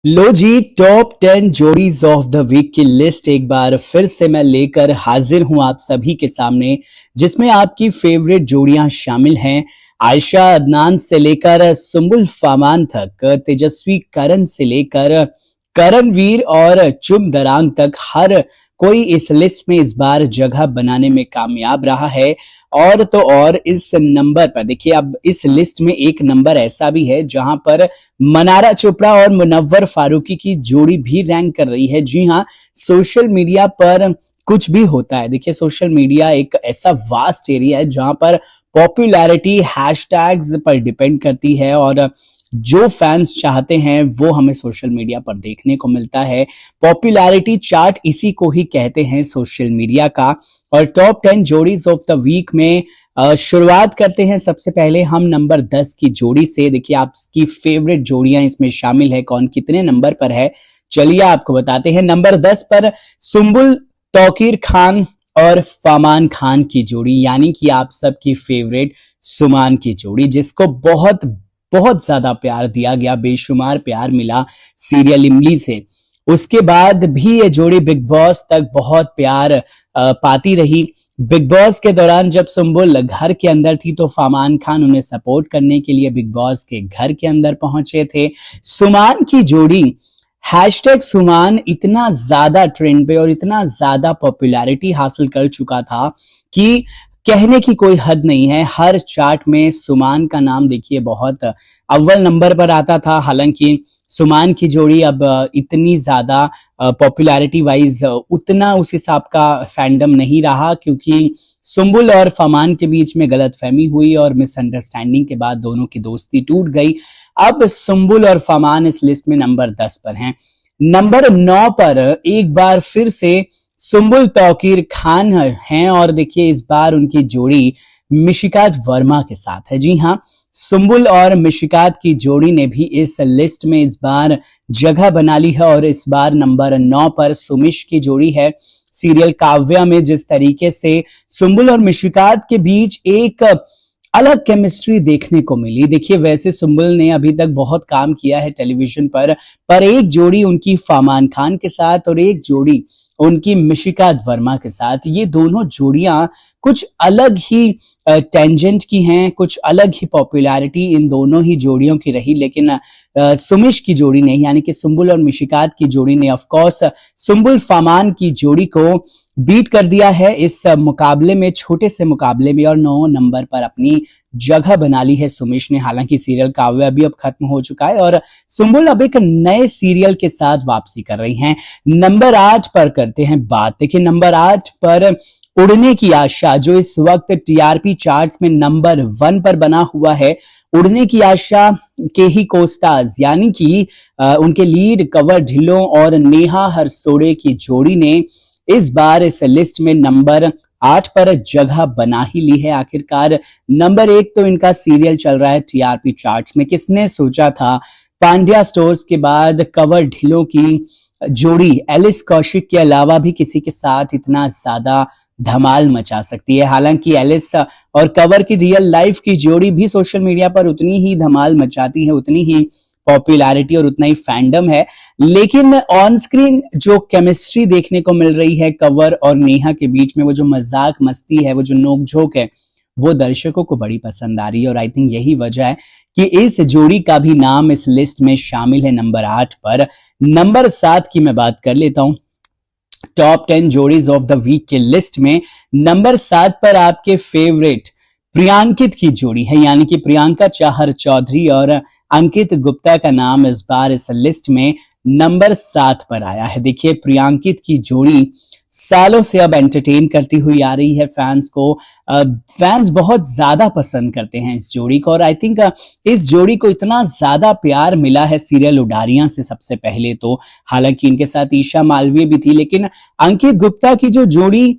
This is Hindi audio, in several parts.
लो जी, टॉप 10 जोड़ीज ऑफ द वीक की लिस्ट एक बार फिर से मैं लेकर हाजिर हूं आप सभी के सामने, जिसमें आपकी फेवरेट जोड़ियां शामिल हैं। आयशा अदनान से लेकर सुम्बुल फामान तक, तेजस्वी करण से लेकर करणवीर और चुम दरांग तक हर कोई इस लिस्ट में इस बार जगह बनाने में कामयाब रहा है। और तो और इस नंबर पर देखिए, अब इस लिस्ट में एक नंबर ऐसा भी है जहां पर मनारा चोपड़ा और मुनव्वर फारूकी की जोड़ी भी रैंक कर रही है। जी हाँ, सोशल मीडिया पर कुछ भी होता है। देखिए, सोशल मीडिया एक ऐसा वास्ट एरिया है जहां पर पॉपुलैरिटी हैशटैग्स पर डिपेंड करती है, और जो फैंस चाहते हैं वो हमें सोशल मीडिया पर देखने को मिलता है। पॉपुलैरिटी चार्ट इसी को ही कहते हैं सोशल मीडिया का। और टॉप 10 जोड़ीज ऑफ द वीक में शुरुआत करते हैं सबसे पहले हम नंबर 10 की जोड़ी से। देखिए, आपकी फेवरेट जोड़ियां इसमें शामिल है, कौन कितने नंबर पर है चलिए आपको बताते हैं। नंबर 10 पर सुम्बुल तौकीर खान और फमान खान की जोड़ी, यानी कि आप सबकी फेवरेट सुमान की जोड़ी, जिसको बहुत बहुत ज्यादा प्यार दिया गया, बेशुमार प्यार मिला सीरियल इमली से। उसके बाद भी ये जोड़ी बिग बॉस तक बहुत प्यार पाती रही। बिग बॉस के दौरान जब सुम्बुल घर के अंदर थी तो फमान खान उन्हें सपोर्ट करने के लिए बिग बॉस के घर के अंदर पहुंचे थे। सुमान की जोड़ी हैशटैग सुमान इतना ज्यादा ट्रेंड पे और इतना ज्यादा पॉपुलैरिटी हासिल कर चुका था कि कहने की कोई हद नहीं है। हर चार्ट में सुमान का नाम देखिए बहुत अव्वल नंबर पर आता था। हालांकि सुमान की जोड़ी अब इतनी ज्यादा पॉपुलैरिटी वाइज उतना उस हिसाब का फैंडम नहीं रहा, क्योंकि सुम्बुल और फमान के बीच में गलतफहमी हुई और मिसअंडरस्टैंडिंग के बाद दोनों की दोस्ती टूट गई। अब सुम्बुल और फमान इस लिस्ट में नंबर 10 पर हैं। नंबर 9 पर एक बार फिर से सुम्बुल तौकीर खान हैं, और देखिए इस बार उनकी जोड़ी मिशिकात वर्मा के साथ है। जी हाँ, सुम्बुल और मिशिकात की जोड़ी ने भी इस लिस्ट में इस बार जगह बना ली है, और इस बार नंबर 9 पर सुमिश की जोड़ी है। सीरियल काव्या में जिस तरीके से सुम्बुल और मिशिकात के बीच एक अलग केमिस्ट्री देखने को मिली। देखिए, वैसे सुम्बुल ने अभी तक बहुत काम किया है टेलीविजन पर एक जोड़ी उनकी फमान खान के साथ और एक जोड़ी उनकी मिशिकात वर्मा के साथ, ये दोनों जोड़ियां कुछ अलग ही टेंजेंट की हैं, कुछ अलग ही पॉपुलैरिटी इन दोनों ही जोड़ियों की रही। लेकिन सुमिश की जोड़ी ने, यानी कि सुम्बुल और मिशिकात की जोड़ी ने ऑफ कोर्स सुम्बुल फमान की जोड़ी को बीट कर दिया है इस मुकाबले में, छोटे से मुकाबले में, और 9 नंबर पर अपनी जगह बना ली है सुमिश ने। हालांकि सीरियल काव्या भी अब खत्म हो चुका है और सुम्बुल अब एक नए सीरियल के साथ वापसी कर रही हैं। नंबर 8 पर करते हैं बात। देखिए, नंबर 8 पर उड़ने की आशा, जो इस वक्त टीआरपी चार्ट्स में नंबर 1 पर बना हुआ है। उड़ने की आशा के ही कोस्टार्स, यानी कि उनके लीड कंवर ढिल्लों और नेहा हरसोड़े की जोड़ी ने इस बार इस लिस्ट में नंबर 8 पर जगह बना ही ली है। आखिरकार नंबर 1 तो इनका सीरियल चल रहा है टीआरपी चार्ट्स में। किसने सोचा था पांड्या स्टोर्स के बाद कंवर ढिल्लों की जोड़ी एलिस कौशिक के अलावा भी किसी के साथ इतना ज्यादा धमाल मचा सकती है। हालांकि एलिस और कंवर की रियल लाइफ की जोड़ी भी सोशल मीडिया पर उतनी ही धमाल मचाती है, उतनी ही पॉपुलैरिटी और उतना ही फैंडम है। लेकिन ऑन स्क्रीन जो केमिस्ट्री देखने को मिल रही है कंवर और नेहा के बीच में, वो जो मजाक मस्ती है, वो जो नोकझोंक है, वो दर्शकों को बड़ी पसंद आ रही है। और आई थिंक यही वजह है कि इस जोड़ी का भी नाम इस लिस्ट में शामिल है नंबर 8 पर। नंबर 7 की मैं बात कर लेता हूं टॉप 10 जोड़ीज ऑफ द वीक के लिस्ट में। नंबर 7 पर आपके फेवरेट प्रियांकित की जोड़ी है, यानी कि प्रियंका चाहर चौधरी और अंकित गुप्ता का नाम इस बार इस लिस्ट में नंबर 7 पर आया है। देखिए, प्रियांकित की जोड़ी सालों से अब एंटरटेन करती हुई आ रही है फैंस को। फैंस बहुत ज्यादा पसंद करते हैं इस जोड़ी को, और आई थिंक इस जोड़ी को इतना ज्यादा प्यार मिला है सीरियल उडारियां से सबसे पहले तो। हालांकि इनके साथ ईशा मालवीय भी थी, लेकिन अंकित गुप्ता की जो जोड़ी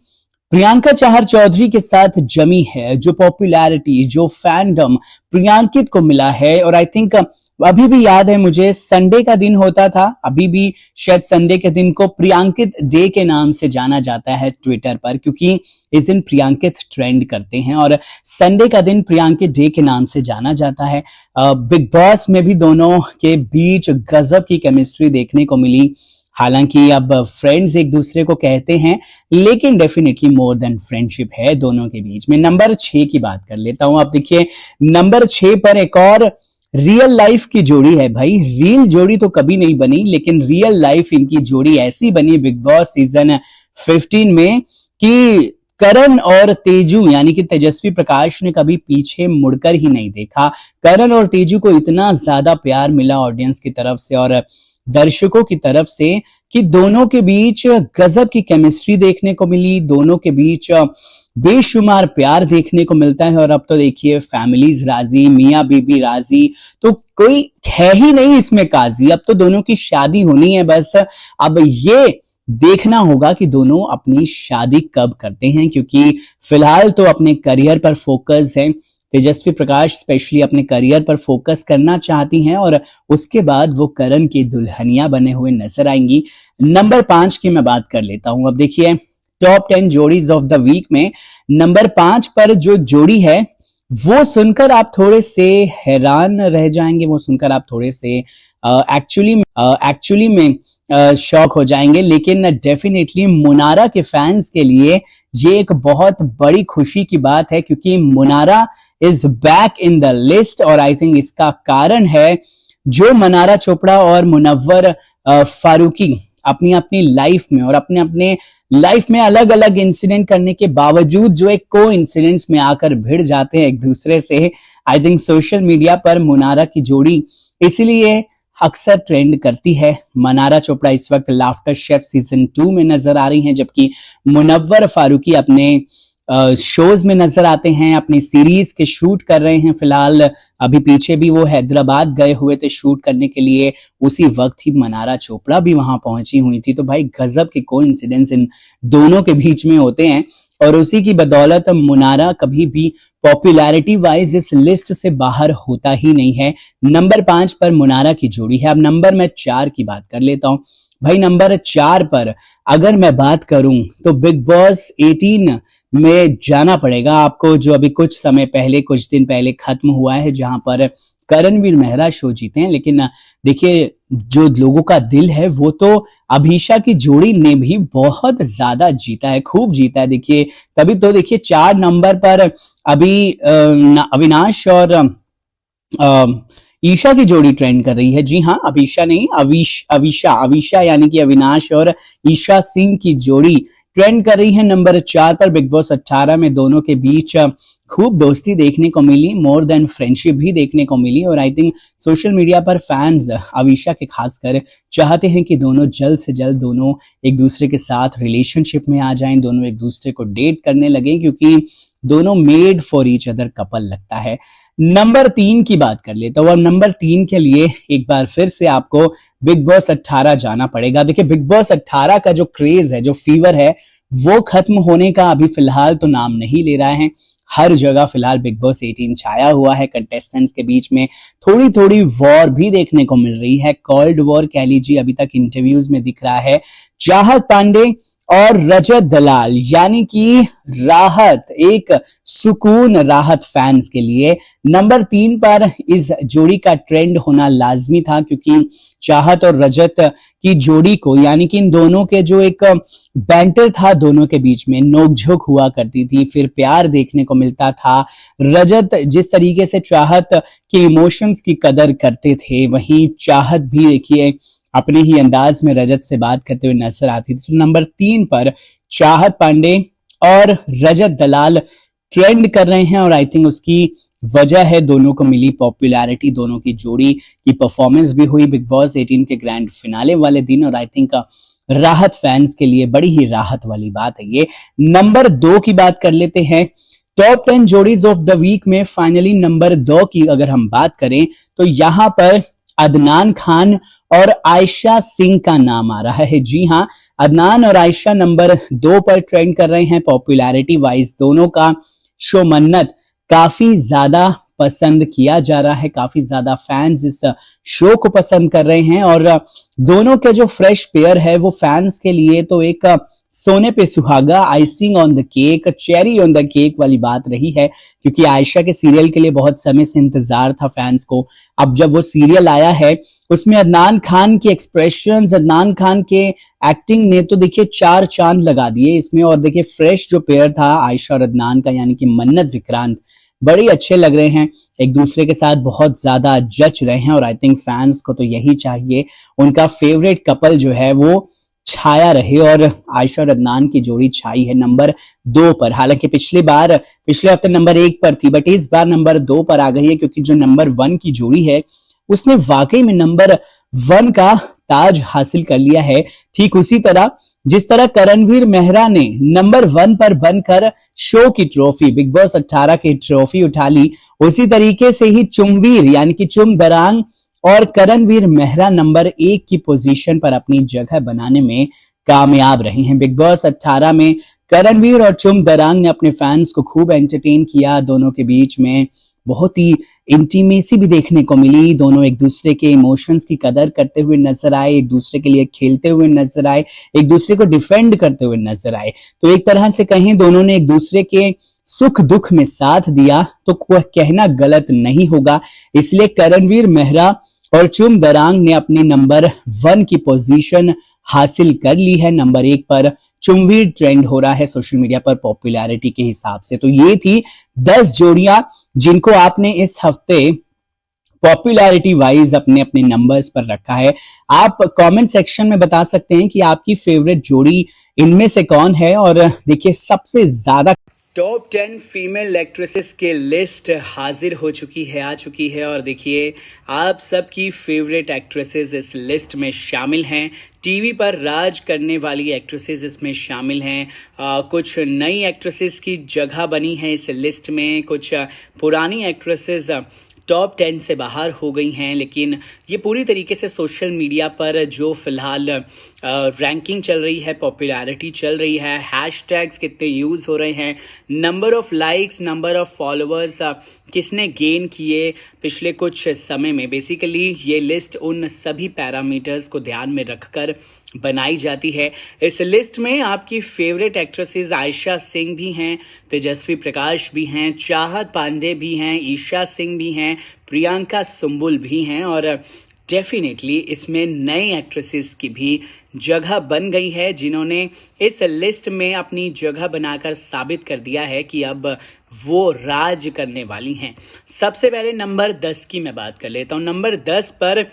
प्रियंका चाहर चौधरी के साथ जमी है, जो पॉपुलैरिटी, जो फैंडम प्रियांकित को मिला है, और आई थिंक अभी भी याद है मुझे, संडे का दिन होता था, अभी भी शायद संडे के दिन को प्रियांकित डे के नाम से जाना जाता है ट्विटर पर, क्योंकि इस दिन प्रियांकित ट्रेंड करते हैं और संडे का दिन प्रियांकित डे के नाम से जाना जाता है। बिग बॉस में भी दोनों के बीच गजब की केमिस्ट्री देखने को मिली। हालांकि अब फ्रेंड्स एक दूसरे को कहते हैं, लेकिन डेफिनेटली मोर देन फ्रेंडशिप है दोनों के बीच में। नंबर 6 की बात कर लेता हूं। आप देखिए नंबर 6 पर एक और रियल लाइफ की जोड़ी है भाई। रियल जोड़ी तो कभी नहीं बनी, लेकिन रियल लाइफ इनकी जोड़ी ऐसी बनी बिग बॉस सीजन 15 में कि करण और तेजू यानी कि तेजस्वी प्रकाश ने कभी पीछे मुड़कर ही नहीं देखा। करण और तेजू को इतना ज्यादा प्यार मिला ऑडियंस की तरफ से और दर्शकों की तरफ से कि दोनों के बीच गजब की केमिस्ट्री देखने को मिली, दोनों के बीच बेशुमार प्यार देखने को मिलता है। और अब तो देखिए फैमिलीज राजी, मियां बीबी राजी, तो कोई है ही नहीं इसमें काजी। अब तो दोनों की शादी होनी है बस। अब ये देखना होगा कि दोनों अपनी शादी कब करते हैं, क्योंकि फिलहाल तो अपने करियर पर फोकस है। तेजस्वी प्रकाश स्पेशली अपने करियर पर फोकस करना चाहती हैं और उसके बाद वो करण की दुल्हनिया बने हुए नजर आएंगी। नंबर 5 की मैं बात कर लेता हूं। अब देखिए टॉप 10 जोड़ीज ऑफ द वीक में नंबर 5 पर जो जोड़ी है वो सुनकर आप थोड़े से हैरान रह जाएंगे, वो सुनकर आप थोड़े से एक्चुअली में शॉक हो जाएंगे। लेकिन डेफिनेटली मुनारा के फैंस के लिए ये एक बहुत बड़ी खुशी की बात है, क्योंकि Munara is back in the list. और आई थिंक इसका कारण है जो मनारा चोपड़ा और मुनव्वर फारूकी अपनी अपनी लाइफ में और अपने अपने लाइफ में अलग अलग इंसिडेंट करने के बावजूद जो एक को इंसिडेंट्स में आकर भिड़ जाते हैं एक दूसरे से। आई थिंक सोशल मीडिया पर मुनारा की जोड़ी इसीलिए अक्सर ट्रेंड करती है। मनारा चोपड़ा इस वक्त लाफ्टर शेफ सीजन 2 में नजर आ रही हैं, जबकि मुनव्वर फारूकी अपने शोज में नजर आते हैं, अपनी सीरीज के शूट कर रहे हैं फिलहाल। अभी पीछे भी वो हैदराबाद गए हुए थे शूट करने के लिए, उसी वक्त ही मनारा चोपड़ा भी वहां पहुंची हुई थी। तो भाई गजब के कोइंसिडेंस इन दोनों के बीच में होते हैं और उसी की बदौलत मुनारा कभी भी पॉपुलैरिटी वाइज इस लिस्ट से बाहर होता ही नहीं है। नंबर 5 पर मुनारा की जोड़ी है। अब नंबर मैं 4 की बात कर लेता हूं। भाई नंबर 4 पर अगर मैं बात करूं तो बिग बॉस 18 में जाना पड़ेगा आपको, जो अभी कुछ समय पहले, कुछ दिन पहले खत्म हुआ है, जहां पर करणवीर मेहरा शो जीते हैं। लेकिन देखिए जो लोगों का दिल है वो तो अभिषा की जोड़ी ने भी बहुत ज्यादा जीता है, खूब जीता है। देखिए तभी तो देखिए 4 नंबर पर अभी अविनाश और ईशा की जोड़ी ट्रेंड कर रही है। जी हाँ, अभिषा नहीं, अविशा यानी कि अविनाश और ईशा सिंह की जोड़ी ट्रेंड कर रही है नंबर 4 पर। बिग बॉस 18 में दोनों के बीच खूब दोस्ती देखने को मिली, मोर देन फ्रेंडशिप भी देखने को मिली। और आई थिंक सोशल मीडिया पर फैंस अविशा के खासकर चाहते हैं कि दोनों जल्द से जल्द दोनों एक दूसरे के साथ रिलेशनशिप में आ जाएं, दोनों एक दूसरे को डेट करने लगे, क्योंकि दोनों made for each other couple लगता है। नंबर 3 की बात कर लेता हूं। और नंबर 3 के लिए एक बार फिर से आपको बिग बॉस 18 जाना पड़ेगा। देखिए बिग बॉस 18 का जो क्रेज है, जो फीवर है, वो खत्म होने का अभी फिलहाल तो नाम नहीं ले रहा है। हर जगह फिलहाल बिग बॉस 18 छाया हुआ है। कंटेस्टेंट्स के बीच में थोड़ी थोड़ी वॉर भी देखने को मिल रही है, कोल्ड वॉर कह लीजिए। अभी तक इंटरव्यूज में दिख रहा है चाहत पांडे और रजत दलाल यानी कि राहत, एक सुकून राहत फैंस के लिए। नंबर 3 पर इस जोड़ी का ट्रेंड होना लाजमी था, क्योंकि चाहत और रजत की जोड़ी को, यानी कि इन दोनों के जो एक बैंटर था, दोनों के बीच में नोकझोंक हुआ करती थी, फिर प्यार देखने को मिलता था। रजत जिस तरीके से चाहत के इमोशंस की कदर करते थे, वहीं चाहत भी देखिए अपने ही अंदाज में रजत से बात करते हुए नजर आती थी। तो नंबर 3 पर चाहत पांडे और रजत दलाल ट्रेंड कर रहे हैं और आई थिंक उसकी वजह है दोनों को मिली पॉपुलैरिटी। दोनों की जोड़ी की परफॉर्मेंस भी हुई बिग बॉस 18 के ग्रैंड फिनाले वाले दिन और आई थिंक राहत फैंस के लिए बड़ी ही राहत वाली बात है ये। नंबर 2 की बात कर लेते हैं। टॉप 10 जोड़ीज ऑफ द वीक में फाइनली नंबर 2 की अगर हम बात करें तो यहां पर अदनान खान और आयशा सिंह का नाम आ रहा है। जी हाँ, अदनान और आयशा नंबर 2 पर ट्रेंड कर रहे हैं पॉपुलैरिटी वाइज। दोनों का शो मन्नत काफी ज्यादा पसंद किया जा रहा है, काफी ज्यादा फैंस इस शो को पसंद कर रहे हैं और दोनों के जो फ्रेश पेयर है वो फैंस के लिए तो एक सोने पे सुहागा, icing on the cake, cherry on the cake वाली बात रही है, क्योंकि आयशा के सीरियल के लिए बहुत समय से इंतजार था फैंस को। अब जब वो सीरियल आया है उसमें अदनान खान के एक्सप्रेशंस, अदनान खान के एक्टिंग ने तो देखिए 4 चांद लगा दिए इसमें। और देखिए फ्रेश जो पेयर था आयशा और अदनान का, यानी कि मन्नत विक्रांत, बड़े ही अच्छे लग रहे हैं, एक दूसरे के साथ बहुत ज्यादा जच रहे हैं और आई थिंक फैंस को तो यही चाहिए, उनका फेवरेट कपल जो है वो छाया रहे और आयशा और अदनान की जोड़ी छाई है नंबर 2 पर। हालांकि पिछले हफ्ते नंबर 1 पर थी, बट इस बार नंबर 2 पर आ गई है, क्योंकि जो नंबर 1 की जोड़ी है उसने वाकई में नंबर 1 का ताज हासिल कर लिया है। ठीक उसी तरह जिस तरह करणवीर मेहरा ने नंबर 1 पर बनकर शो की ट्रॉफी, बिग बॉस 18 की ट्रॉफी उठा ली, उसी तरीके से ही चुमवीर यानी कि चुम दरांग और करणवीर मेहरा नंबर 1 की पोजीशन पर अपनी जगह बनाने में कामयाब रहे हैं। बिग बॉस 18 में करणवीर और चुम दरांग ने अपने फैंस को खूब एंटरटेन किया, दोनों के बीच में बहुत ही इंटीमेसी भी देखने को मिली, दोनों एक दूसरे के इमोशंस की कदर करते हुए नजर आए, एक दूसरे के लिए खेलते हुए नजर आए, एक दूसरे को डिफेंड करते हुए नजर आए। तो एक तरह से कहें दोनों ने एक दूसरे के सुख दुख में साथ दिया तो कहना गलत नहीं होगा। इसलिए करणवीर मेहरा और चुम दरांग ने अपनी नंबर 1 की पोजीशन हासिल कर ली है। नंबर 1 पर चुमवीर ट्रेंड हो रहा है सोशल मीडिया पर पॉपुलैरिटी के हिसाब से। तो ये थी 10 जोड़ियां जिनको आपने इस हफ्ते पॉपुलैरिटी वाइज अपने अपने नंबर्स पर रखा है। आप कमेंट सेक्शन में बता सकते हैं कि आपकी फेवरेट जोड़ी इनमें से कौन है। और देखिए सबसे ज्यादा टॉप 10 फीमेल एक्ट्रेसेस के लिस्ट हाजिर हो चुकी है, आ चुकी है। और देखिए आप सबकी फेवरेट एक्ट्रेसेस इस लिस्ट में शामिल हैं। टीवी पर राज करने वाली एक्ट्रेसेस इसमें शामिल हैं। कुछ नई एक्ट्रेसेस की जगह बनी है इस लिस्ट में, कुछ पुरानी एक्ट्रेसेस टॉप 10 से बाहर हो गई हैं। लेकिन ये पूरी तरीके से सोशल मीडिया पर जो फिलहाल रैंकिंग चल रही है, पॉपुलैरिटी चल रही है, हैशटैग्स कितने यूज़ हो रहे हैं, number of likes, number of followers किसने गेन किए पिछले कुछ समय में, बेसिकली ये लिस्ट उन सभी पैरामीटर्स को ध्यान में रखकर बनाई जाती है। इस लिस्ट में आपकी फेवरेट एक्ट्रेसेस आयशा सिंह भी हैं, तेजस्वी प्रकाश भी हैं, चाहत पांडे भी हैं, ईशा सिंह भी हैं, प्रियंका सुंबुल भी हैं और डेफिनेटली इसमें नई एक्ट्रेसेस की भी जगह बन गई है, जिन्होंने इस लिस्ट में अपनी जगह बनाकर साबित कर दिया है कि अब वो राज करने वाली हैं। सबसे पहले नंबर 10 की मैं बात कर लेता हूँ। नंबर 10 पर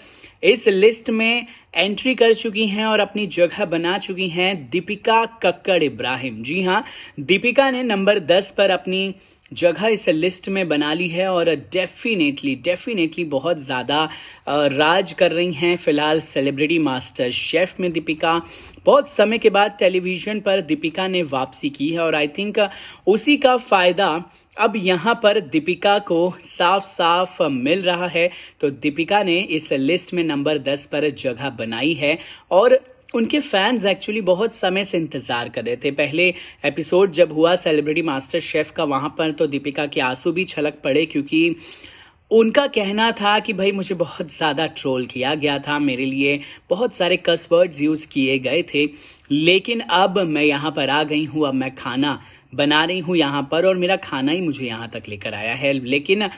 इस लिस्ट में एंट्री कर चुकी हैं और अपनी जगह बना चुकी हैं दीपिका कक्कड़ इब्राहिम। जी हाँ, दीपिका ने नंबर 10 पर अपनी जगह इस लिस्ट में बना ली है और डेफिनेटली बहुत ज़्यादा राज कर रही हैं फिलहाल सेलिब्रिटी मास्टर शेफ में। दीपिका बहुत समय के बाद टेलीविज़न पर दीपिका ने वापसी की है और आई थिंक उसी का फ़ायदा अब यहाँ पर दीपिका को साफ साफ मिल रहा है। तो दीपिका ने इस लिस्ट में नंबर 10 पर जगह बनाई है और उनके फैंस एक्चुअली बहुत समय से इंतज़ार कर रहे थे। पहले एपिसोड जब हुआ सेलिब्रिटी मास्टर शेफ का, वहाँ पर तो दीपिका के आंसू भी छलक पड़े, क्योंकि उनका कहना था कि भाई मुझे बहुत ज़्यादा ट्रोल किया गया था, मेरे लिए बहुत सारे कस वर्ड्स यूज़ किए गए थे, लेकिन अब मैं यहाँ पर आ गई हूँ, अब मैं खाना बना रही हूँ यहाँ पर और मेरा खाना ही मुझे यहाँ तक लेकर आया है। लेकिन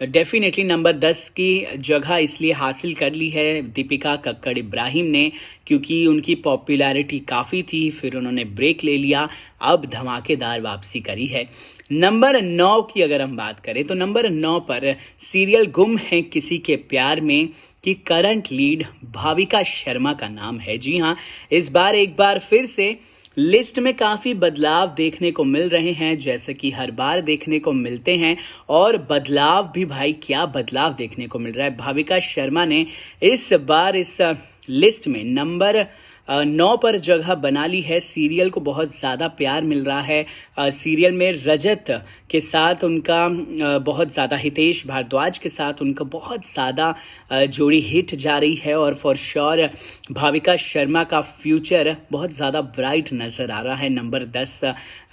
डेफिनेटली नंबर 10 की जगह इसलिए हासिल कर ली है दीपिका कक्कड़ इब्राहिम ने, क्योंकि उनकी पॉपुलैरिटी काफ़ी थी, फिर उन्होंने ब्रेक ले लिया, अब धमाकेदार वापसी करी है। नंबर 9 की अगर हम बात करें तो नंबर 9 पर सीरियल गुम है किसी के प्यार में की करंट लीड भाविका शर्मा का नाम है। जी हाँ, इस बार एक बार फिर से लिस्ट में काफ़ी बदलाव देखने को मिल रहे हैं, जैसे कि हर बार देखने को मिलते हैं। और बदलाव भी भाई क्या बदलाव देखने को मिल रहा है। भाविका शर्मा ने इस बार इस लिस्ट में नंबर 9 पर जगह बना ली है। सीरियल को बहुत ज़्यादा प्यार मिल रहा है। सीरियल में रजत के साथ उनका बहुत ज़्यादा, हितेश भारद्वाज के साथ उनका बहुत ज़्यादा जोड़ी हिट जा रही है और फॉर श्योर भाविका शर्मा का फ्यूचर बहुत ज़्यादा ब्राइट नज़र आ रहा है। नंबर 10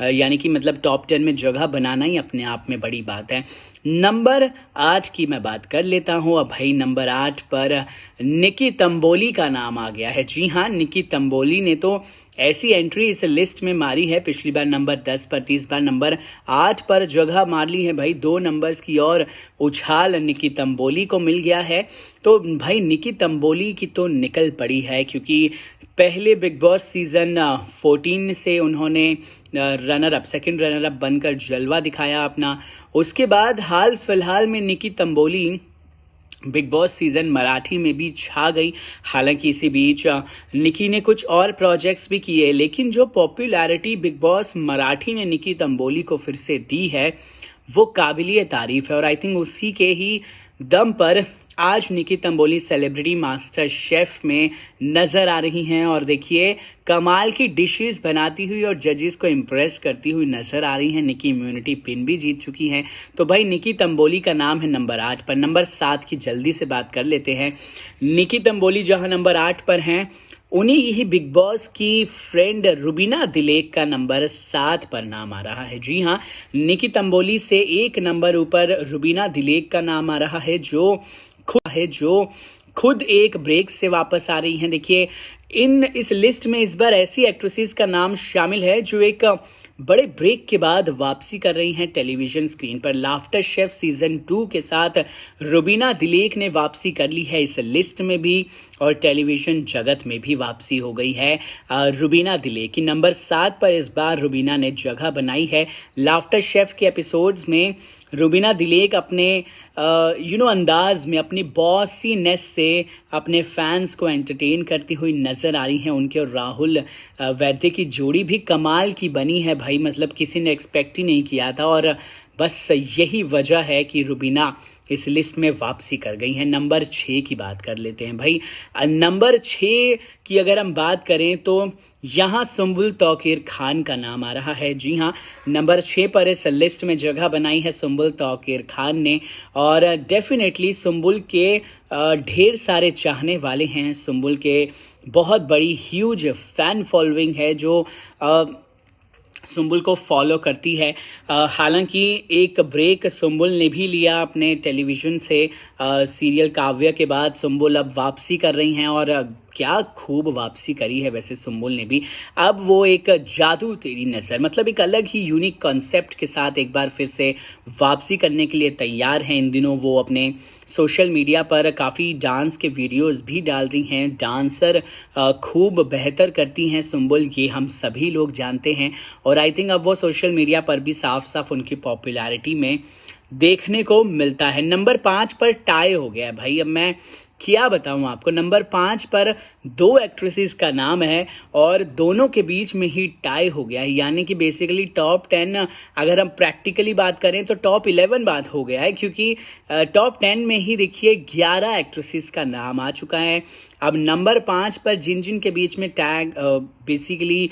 यानी कि मतलब टॉप 10 में जगह बनाना ही अपने आप में बड़ी बात है। नंबर 8 की मैं बात कर लेता हूं। अब भाई नंबर 8 पर निकी तंबोली का नाम आ गया है। जी हाँ, निकी तंबोली ने तो ऐसी एंट्री इस लिस्ट में मारी है, पिछली बार नंबर 10 पर, इस बार नंबर 8 पर जगह मार ली है भाई। 2 नंबर्स की और उछाल निकी तंबोली को मिल गया है। तो भाई निकी तंबोली की तो निकल पड़ी है, क्योंकि पहले बिग बॉस सीजन 14 से उन्होंने सेकंड रनर अप बनकर जलवा दिखाया अपना। उसके बाद हाल फिलहाल में Nikki Tamboli Bigg Boss season Marathi में भी छा गई। हालांकि इसी बीच निकी ने कुछ और प्रोजेक्ट्स भी किए, लेकिन जो पॉपुलैरिटी बिग बॉस मराठी ने निकी तंबोली को फिर से दी है वो काबिलियत तारीफ है। और आई थिंक उसी के ही दम पर आज निकी तंबोली सेलिब्रिटी मास्टर शेफ में नजर आ रही हैं, और देखिए कमाल की डिशेस बनाती हुई और जजेस को इम्प्रेस करती हुई नजर आ रही हैं। निकी इम्यूनिटी पिन भी जीत चुकी हैं। तो भाई निकी तंबोली का नाम है नंबर 8 पर। नंबर 7 की जल्दी से बात कर लेते हैं। निकी तंबोली जहां नंबर 8 पर हैं, उन्हीं ही बिग बॉस की फ्रेंड रुबीना दिलेक का नंबर 7 पर नाम आ रहा है। जी हाँ, निकी तंबोली से 1 नंबर ऊपर रुबीना दिलेक का नाम आ रहा है, जो खुद एक ब्रेक से वापस आ रही हैं। देखिए इस लिस्ट में इस बार ऐसी एक्ट्रेसेस का नाम शामिल है जो एक बड़े ब्रेक के बाद वापसी कर रही हैं टेलीविजन स्क्रीन पर। लाफ्टर शेफ सीजन 2 के साथ रुबीना दिलेक ने वापसी कर ली है इस लिस्ट में भी, और टेलीविजन जगत में भी वापसी हो गई है रुबीना दिलेक की। नंबर 7 पर इस बार रुबीना ने जगह बनाई है। लाफ्टर शेफ के एपिसोड्स में रुबीना दिलेक अपने अंदाज में, अपनी बॉसीनेस से अपने फैंस को एंटरटेन करती हुई नजर आ रही हैं। उनके और राहुल वैद्य की जोड़ी भी कमाल की बनी है भाई, मतलब किसी ने एक्सपेक्ट ही नहीं किया था, और बस यही वजह है कि रुबीना इस लिस्ट में वापसी कर गई हैं। नंबर 6 की बात कर लेते हैं भाई। नंबर 6 की अगर हम बात करें तो यहाँ सुम्बुल तौकीर खान का नाम आ रहा है। जी हाँ, नंबर 6 पर इस लिस्ट में जगह बनाई है सुम्बुल तौकीर खान ने, और डेफिनेटली सुम्बुल के ढेर सारे चाहने वाले हैं। सुम्बुल के बहुत बड़ी ह्यूज फैन फॉलोइंग है जो सुम्बुल को फॉलो करती है। हालांकि एक ब्रेक सुम्बुल ने भी लिया अपने टेलीविज़न से सीरियल काव्य के बाद। सुम्बुल अब वापसी कर रही हैं, और क्या खूब वापसी करी है वैसे सुम्बुल ने भी। अब वो एक जादू तेरी नज़र, मतलब एक अलग ही यूनिक कॉन्सेप्ट के साथ एक बार फिर से वापसी करने के लिए तैयार हैं। इन दिनों वो अपने सोशल मीडिया पर काफ़ी डांस के वीडियोस भी डाल रही हैं। डांसर खूब बेहतर करती हैं सुम्बुल, ये हम सभी लोग जानते हैं, और आई थिंक अब वो सोशल मीडिया पर भी साफ साफ उनकी पॉपुलैरिटी में देखने को मिलता है। नंबर 5 पर टाई हो गया है भाई। अब मैं क्या बताऊं आपको, नंबर 5 पर 2 एक्ट्रेसेस का नाम है और दोनों के बीच में ही टाई हो गया है, यानी कि बेसिकली टॉप 10 अगर हम प्रैक्टिकली बात करें तो टॉप 11 बात हो गया है, क्योंकि टॉप 10 में ही देखिए 11 एक्ट्रेसेस का नाम आ चुका है। अब नंबर 5 पर जिन जिन के बीच में बेसिकली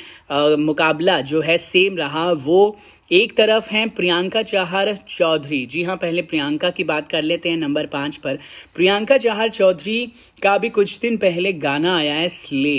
मुकाबला जो है सेम रहा, वो एक तरफ हैं प्रियंका चाहर चौधरी। जी हाँ, पहले प्रियंका की बात कर लेते हैं। नंबर 5 पर प्रियंका चाहर चौधरी का भी कुछ दिन पहले गाना आया है स्ले।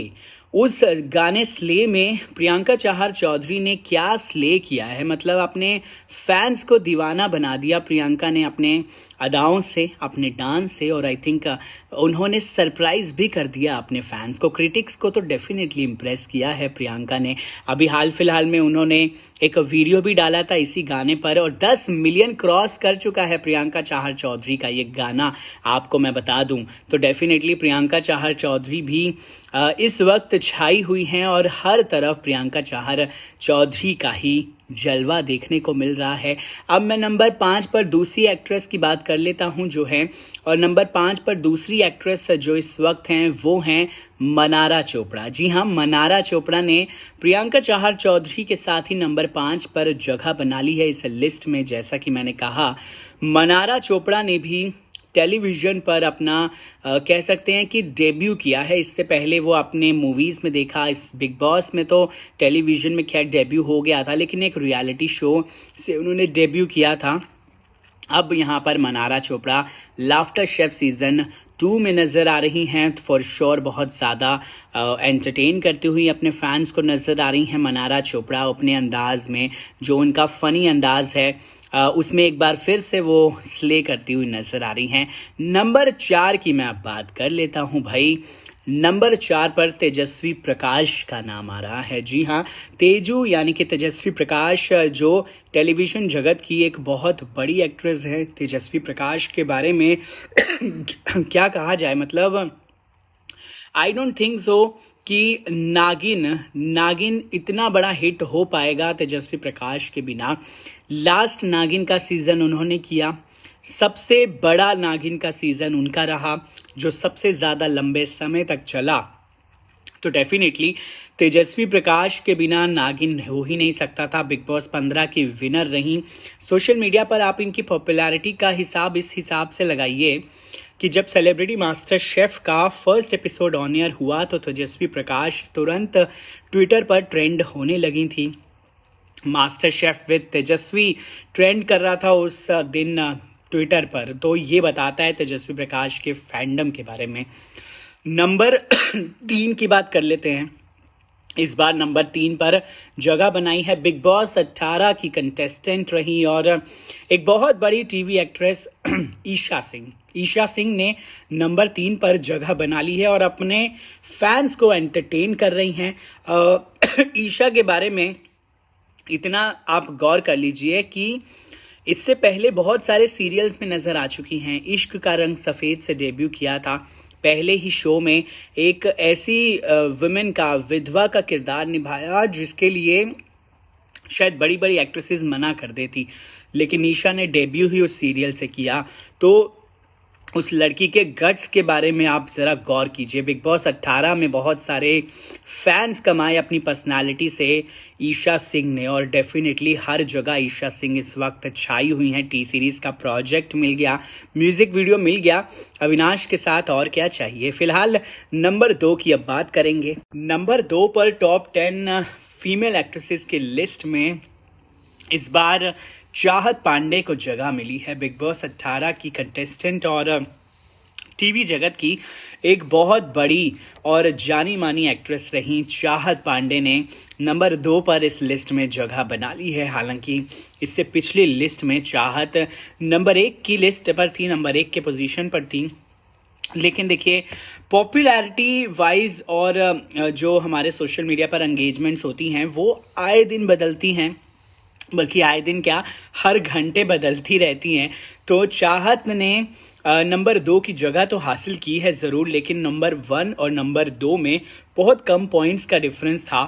उस गाने स्ले में प्रियंका चाहर चौधरी ने क्या स्ले किया है, मतलब अपने फैंस को दीवाना बना दिया प्रियंका ने अपने अदाओं से, अपने डांस से, और आई थिंक उन्होंने सरप्राइज भी कर दिया अपने फैंस को। क्रिटिक्स को तो डेफिनेटली इम्प्रेस किया है प्रियंका ने। अभी हाल फिलहाल में उन्होंने एक वीडियो भी डाला था इसी गाने पर, और 10 मिलियन क्रॉस कर चुका है प्रियंका चाहर चौधरी का ये गाना, आपको मैं बता दूं। तो डेफिनेटली प्रियंका चाहर चौधरी भी इस वक्त छाई हुई हैं, और हर तरफ प्रियंका चाहर चौधरी का ही जलवा देखने को मिल रहा है। अब मैं नंबर 5 पर दूसरी एक्ट्रेस की बात कर लेता हूं जो है, और नंबर 5 पर दूसरी एक्ट्रेस जो इस वक्त हैं वो हैं मनारा चोपड़ा। जी हाँ, मनारा चोपड़ा ने प्रियंका चाहर चौधरी के साथ ही नंबर 5 पर जगह बना ली है इस लिस्ट में। जैसा कि मैंने कहा, मनारा चोपड़ा ने भी टेलीविज़न पर अपना कह सकते हैं कि डेब्यू किया है। इससे पहले वो अपने मूवीज़ में देखा, इस बिग बॉस में तो टेलीविज़न में खैर डेब्यू हो गया था, लेकिन एक रियलिटी शो से उन्होंने डेब्यू किया था। अब यहाँ पर Mannara Chopra laughter chef season 2 में नज़र आ रही हैं। फॉर श्योर बहुत ज़्यादा एंटरटेन करती हुई अपने फैंस को नज़र आ रही हैं मनारा चोपड़ा अपने अंदाज में, जो उनका फ़नी अंदाज है उसमें एक बार फिर से वो स्ले करती हुई नज़र आ रही हैं। नंबर 4 की मैं अब बात कर लेता हूँ भाई। नंबर 4 पर तेजस्वी प्रकाश का नाम आ रहा है। जी हाँ, तेजू यानी कि तेजस्वी प्रकाश जो टेलीविज़न जगत की एक बहुत बड़ी एक्ट्रेस है। तेजस्वी प्रकाश के बारे में क्या कहा जाए, मतलब आई डोंट थिंक सो कि नागिन इतना बड़ा हिट हो पाएगा तेजस्वी प्रकाश के बिना। लास्ट नागिन का सीज़न उन्होंने किया, सबसे बड़ा नागिन का सीज़न उनका रहा जो सबसे ज़्यादा लंबे समय तक चला। तो डेफिनेटली तेजस्वी प्रकाश के बिना नागिन हो ही नहीं सकता था। बिग बॉस 15 की विनर रही। सोशल मीडिया पर आप इनकी पॉपुलैरिटी का हिसाब इस हिसाब से लगाइए कि जब सेलिब्रिटी मास्टर शेफ का फर्स्ट एपिसोड ऑन एयर हुआ तो तेजस्वी प्रकाश तुरंत ट्विटर पर ट्रेंड होने लगी थी। Master chef with Tejashwi trend कर रहा था उस दिन ट्विटर पर। तो ये बताता है तेजस्वी प्रकाश के फैंडम के बारे में। नंबर 3 की बात कर लेते हैं। इस बार नंबर 3 पर जगह बनाई है बिग बॉस 18 की कंटेस्टेंट रही और एक बहुत बड़ी टीवी एक्ट्रेस ईशा सिंह ने नंबर 3 पर जगह बना ली है और अपने फैंस को एंटरटेन कर रही हैं। ईशा के बारे में इतना आप गौर कर लीजिए कि इससे पहले बहुत सारे सीरियल्स में नज़र आ चुकी हैं। इश्क का रंग सफ़ेद से डेब्यू किया था। पहले ही शो में एक ऐसी वुमेन का, विधवा का किरदार निभाया जिसके लिए शायद बड़ी बड़ी एक्ट्रेसेस मना कर देती, लेकिन ईशा ने डेब्यू ही उस सीरियल से किया। तो उस लड़की के गट्स के बारे में आप ज़रा गौर कीजिए। बिग बॉस 18 में बहुत सारे फैंस कमाए अपनी पर्सनालिटी से ईशा सिंह ने और डेफिनेटली हर जगह ईशा सिंह इस वक्त छाई हुई हैं। टी सीरीज़ का प्रोजेक्ट मिल गया, म्यूज़िक वीडियो मिल गया, अविनाश के साथ और क्या चाहिए। फिलहाल नंबर 2 की अब बात करेंगे। नंबर 2 पर टॉप 10 फीमेल एक्ट्रेसेस की लिस्ट में इस बार चाहत पांडे को जगह मिली है। बिग बॉस 18 की कंटेस्टेंट और टीवी जगत की एक बहुत बड़ी और जानी मानी एक्ट्रेस रही चाहत पांडे ने नंबर 2 पर इस लिस्ट में जगह बना ली है। हालांकि इससे पिछली लिस्ट में चाहत नंबर 1 की लिस्ट पर थी, नंबर 1 के पोजीशन पर थी। लेकिन देखिए पॉपुलैरिटी वाइज और जो हमारे सोशल मीडिया पर एंगेजमेंट्स होती हैं वो आए दिन बदलती हैं, बल्कि आए दिन क्या, हर घंटे बदलती रहती हैं। तो चाहत ने नंबर 2 की जगह तो हासिल की है ज़रूर, लेकिन नंबर 1 और नंबर 2 में बहुत कम पॉइंट्स का डिफरेंस था।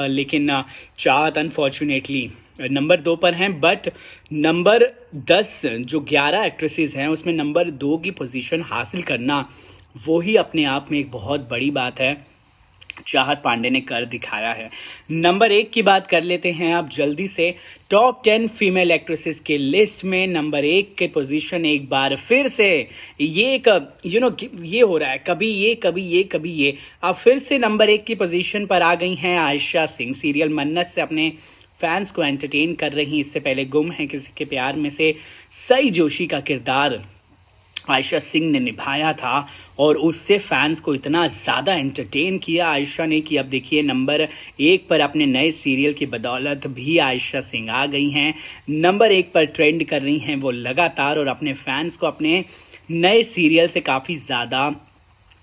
लेकिन चाहत अनफॉर्चुनेटली नंबर 2 पर हैं। बट नंबर 10 जो 11 एक्ट्रेसेस हैं उसमें नंबर 2 की पोजीशन हासिल करना वो ही अपने आप में एक बहुत बड़ी बात है। चाहत पांडे ने कर दिखाया है। नंबर 1 की बात कर लेते हैं आप जल्दी से। टॉप 10 फीमेल एक्ट्रेसेस के लिस्ट में नंबर 1 के पोजीशन एक बार फिर से ये एक ये हो रहा है, कभी ये कभी ये कभी ये। अब फिर से नंबर 1 की पोजीशन पर आ गई हैं आयशा सिंह। सीरियल मन्नत से अपने फैंस को एंटरटेन कर रही। इससे पहले गुम है किसी के प्यार में से सई जोशी का किरदार आयशा सिंह ने निभाया था और उससे फैंस को इतना ज़्यादा एंटरटेन किया आयशा ने कि अब देखिए नंबर 1 पर अपने नए सीरियल की बदौलत भी आयशा सिंह आ गई हैं। नंबर 1 पर ट्रेंड कर रही हैं वो लगातार और अपने फैंस को अपने नए सीरियल से काफ़ी ज़्यादा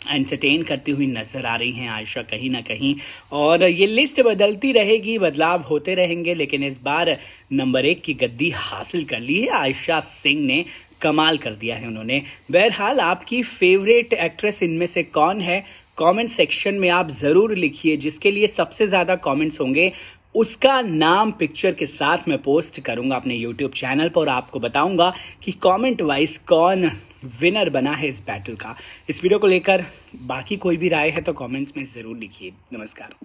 एंटरटेन करती हुई नज़र आ रही हैं आयशा कहीं ना कहीं। और ये लिस्ट बदलती रहेगी, बदलाव होते रहेंगे, लेकिन इस बार नंबर 1 की गद्दी हासिल कर ली है आयशा सिंह ने। कमाल कर दिया है उन्होंने। बहरहाल आपकी फेवरेट एक्ट्रेस इनमें से कौन है, कमेंट सेक्शन में आप ज़रूर लिखिए। जिसके लिए सबसे ज़्यादा कमेंट्स होंगे उसका नाम पिक्चर के साथ मैं पोस्ट करूंगा अपने यूट्यूब चैनल पर और आपको बताऊंगा कि कमेंट वाइज कौन विनर बना है इस बैटल का। इस वीडियो को लेकर बाकी कोई भी राय है तो कमेंट्स में ज़रूर लिखिए। नमस्कार।